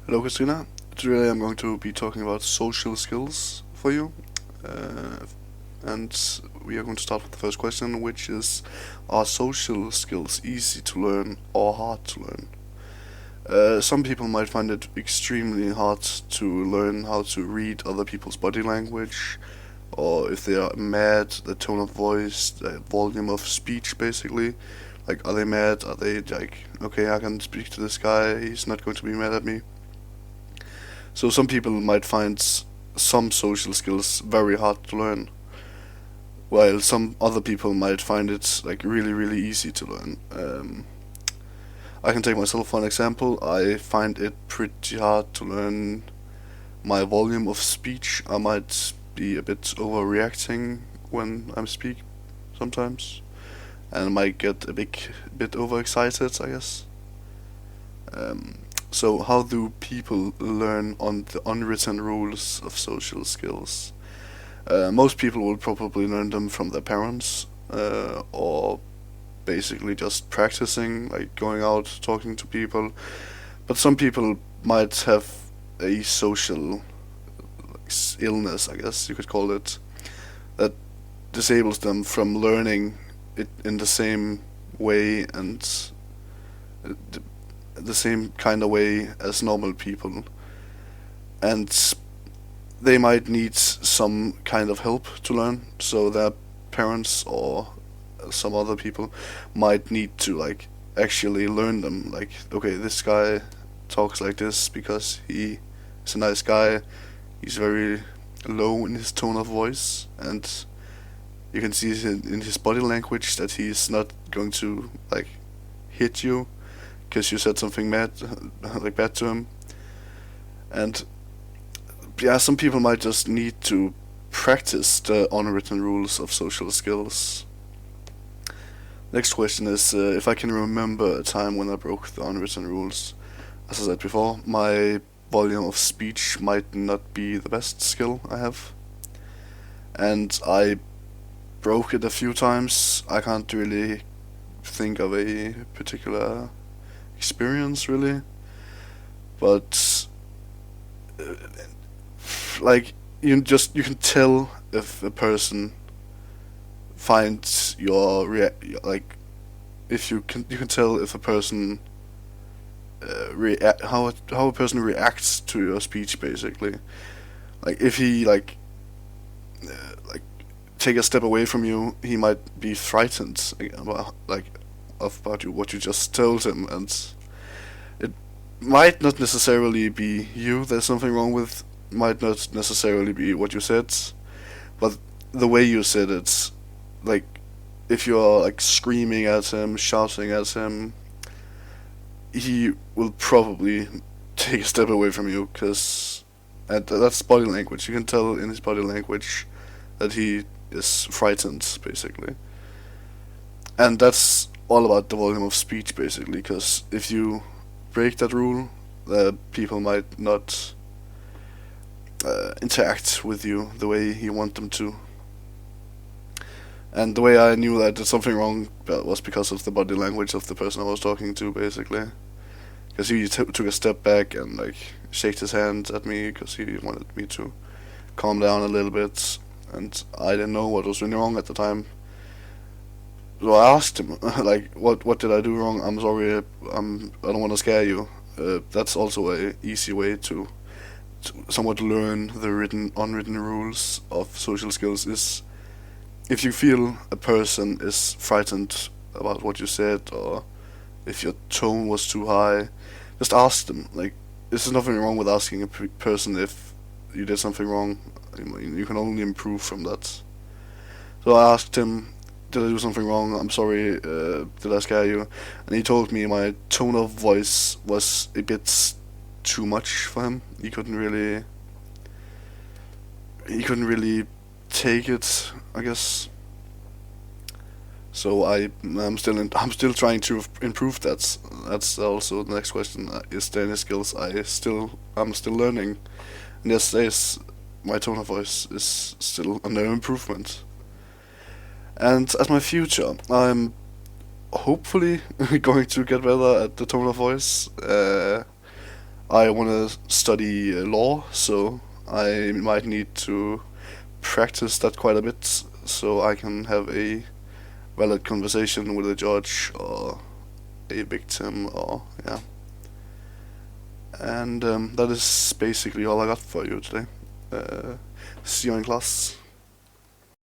Hello, Christina. Today I'm going to be talking about social skills for you. Uh, and we are going to start with the first question, which is: are social skills easy to learn or hard to learn? Some people might find it extremely hard to learn how to read other people's body language, or if they are mad, the tone of voice, the volume of speech, basically. Like, are they mad? Are they like, okay, I can speak to this guy, he's not going to be mad at me? So some people might find some social skills very hard to learn, while some other people might find it like really really easy to learn. I can take myself for an example. I find it pretty hard to learn my volume of speech. I might be a bit overreacting when I speak sometimes, and might get a bit overexcited, I guess. Um, so how do people learn on the unwritten rules of social skills? Most people will probably learn them from their parents, or basically just practicing, like going out, talking to people. But some people might have a social illness, I guess you could call it, that disables them from learning it in the same way and uh, the same kind of way as normal people. And they might need some kind of help to learn, so their parents or some other people might need to like actually learn them. Like, okay, this guy talks like this because he is a nice guy. He's very low in his tone of voice, and you can see in his body language that he's not going to like hit you because you said something mad, like bad to him. And yeah, some people might just need to practice the unwritten rules of social skills. Next question is if I can remember a time when I broke the unwritten rules. As I said before, my volume of speech might not be the best skill I have, and I broke it a few times. I can't really think of a particular experience really, but uh, like you can tell if a person finds like if you can tell if a person how a person reacts to your speech basically. Like if he like take a step away from you, he might be frightened about about you what you just told him, and it might not necessarily be you there's something wrong with, might not necessarily be what you said, but the way you said it, like if you're like screaming at him, shouting at him, he will probably take a step away from you because and that's body language. You can tell in his body language that he is frightened, basically. And that's all about the volume of speech, basically. Because if you break that rule, people might not interact with you the way you want them to. And the way I knew that there's something wrong was because of the body language of the person I was talking to, basically. Because he took a step back and like shaked his hand at me because he wanted me to calm down a little bit, and I didn't know what was really wrong at the time. So I asked him, like, what did I do wrong? I'm sorry. I don't want to scare you. That's also a easy way to somewhat learn the unwritten rules of social skills. Is if you feel a person is frightened about what you said, or if your tone was too high, just ask them. Like, there's nothing wrong with asking a person if you did something wrong. You can only improve from that. So I asked him, "Did I do something wrong? I'm sorry. Did I scare you?" And he told me my tone of voice was a bit too much for him. He couldn't really take it, I guess. So I'm still trying to improve that. That's also the next question. Is there any skills I'm still learning? And yes, my tone of voice is still under improvement. And as my future, I'm hopefully going to get better at the tone of voice. I want to study law, so I might need to practice that quite a bit so I can have a valid conversation with a judge or a victim, or yeah. And that is basically all I got for you today. See you in class.